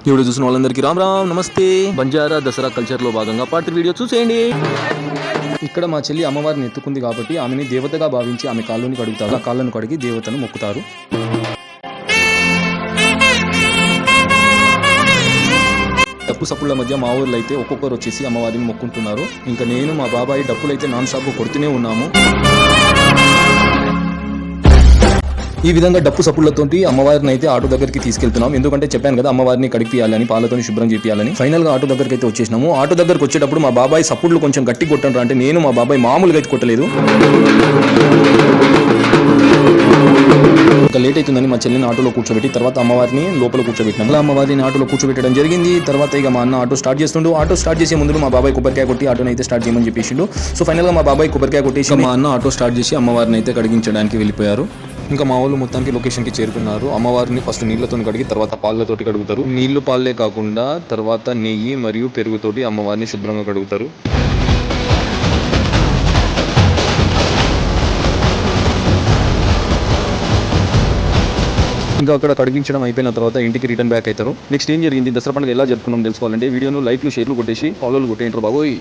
Video చూసిన వాళ్ళందరికీ రామ్ రామ్ నమస్తే. బంజారా దసరా కల్చర్లో భాగంగా పార్ట్ 3 వీడియో చూసేయండి. ఇక్కడ మా చెల్లి అమ్మవారిని ఎత్తుకుంది కాబట్టి ఆమెని దేవతగా భావించి ఆమె కాళ్ళని కడుగుతారు. ఆ కాళ్ళను కడిగి దేవతను మొక్కుతారు. డప్పు సప్పుళ్ళ మధ్య మా ఊర్లో అయితే ఒక్కొక్కరు వచ్చేసి అమ్మవారిని మొక్కుంటున్నారు. ఇంకా నేను మా బాబాయ్ డప్పులైతే నాన్ స్టాప్ కొడుతూనే ఉన్నాము. ఈ విధంగా డప్పు సప్పుళ్లతోటి అమ్మవారిని అయితే ఆటో దగ్గరికి తీసుకెళ్తున్నాం. ఎందుకంటే చెప్పాను కదా అమ్మవారిని కడిపియాలని, పాలతోని శుభ్రం చేయాలని. ఫైనల్ గా ఆటో దగ్గరికి అయితే వచ్చేసినాము. ఆటో దగ్గరకు వచ్చేటప్పుడు మా బాబాయ్ సప్పుళ్ళు కొంచెం గట్టి కొట్టండి అంటే నేను మా బాబాయ్ మామూలుగా అయితే కొట్టలేదు. ఇంకా లేట్ అవుతుందని మా చెల్లిని ఆటోలో కూర్చోబెట్టి తర్వాత అమ్మవారిని లోపల కూర్చోబెట్టినాం. అలా అమ్మవారిని ఆటోలో కూర్చోబెట్టడం జరిగింది. తర్వాత ఇక మా అన్న ఆటో స్టార్ట్ చేస్తుండు. ఆటో స్టార్ట్ చేసే ముందు మా బాబాయ్ కొబ్బరికాయ కొట్టి ఆటోని అయితే స్టార్ట్ చేయమని చెప్పేసిండు. సో ఫైనల్ గా మా బాబాయ్ కొబ్బరికాయ కొట్టేసి మా అన్న ఆటో స్టార్ట్ చేసి అమ్మవారిని అయితే కడిగించడానికి వెళ్ళిపోయారు. ఇంకా మా వాళ్ళు మొత్తానికి లొకేషన్కి చేరుకున్నారు. అమ్మవారిని ఫస్ట్ నీళ్లతో కడిగి తర్వాత పాలతోటి కడుగుతారు. నీళ్లు పాలే కాకుండా తర్వాత నెయ్యి మరియు పెరుగుతోటి అమ్మవారిని శుభ్రంగా కడుగుతారు. ఇంకా అక్కడ కడిగించడం అయిపోయిన తర్వాత ఇంటికి రిటర్న్ బ్యాక్ అవుతారు. నెక్స్ట్ ఏం జరిగింది, దసరా పండుగ ఎలా జరుపుకున్నాం తెలుసుకోవాలంటే వీడియోను లైక్లు షేర్లు కొట్టేసి ఫాలోలు కొట్టేంటారు బాబోయ్.